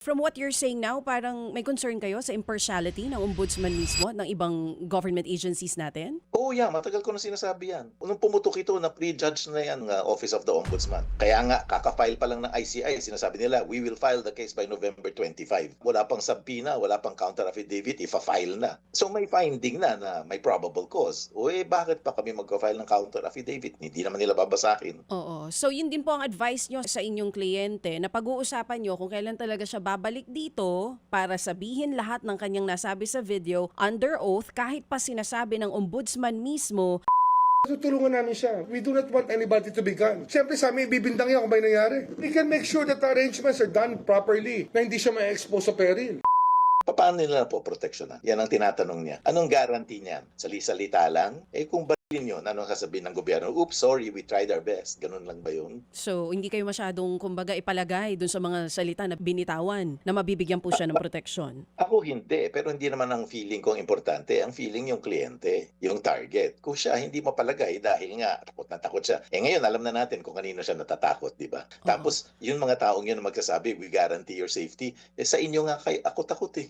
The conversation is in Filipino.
From what you're saying now, parang may concern kayo sa impartiality ng ombudsman mismo at ng ibang government agencies natin? Oo, yeah, matagal ko na sinasabi yan. Nung pumutok ito, na-prejudge na yan ng Office of the Ombudsman. Kaya nga, kaka-file pa lang ng ICI, sinasabi nila, we will file the case by November 25. Wala pang subpoena, wala pang counter-affidavit, ifa-file na. So may finding na may probable cause. O bakit pa kami magka-file ng counter-affidavit? Hindi naman nila babasahin. Oo. So yun din po ang advice nyo sa inyong kliyente na pag-uusapan nyo kung kailan talaga siya babalik dito para sabihin lahat ng kanyang nasabi sa video under oath kahit pa sinasabi ng ombudsman mismo. Tutulungan namin siya. We do not want anybody to be gone. Siyempre sa amin, ibibintang yan kung may nangyari. We can make sure that the arrangements are done properly na hindi siya ma-expose sa peril. Paano nila po proteksyonan? Yan ang tinatanong niya. Anong guarantee niyan? Salita lang? Kung balin yun, anong sasabihin ng gobyerno? Oops, sorry, we tried our best. Ganun lang ba yun? So hindi kayo masyadong kumbaga ipalagay dun sa mga salita na binitawan na mabibigyan po siya ng proteksyon? Ako hindi, pero hindi naman ang feeling ko ang importante. Ang feeling yung kliyente, yung target. Kung siya hindi mapalagay dahil nga takot na takot siya. Ngayon, alam na natin kung kanino siya natatakot, di ba? Tapos, yung mga taong yun na magsasabi, we guarantee your safety, sa inyo nga kay ako takot eh.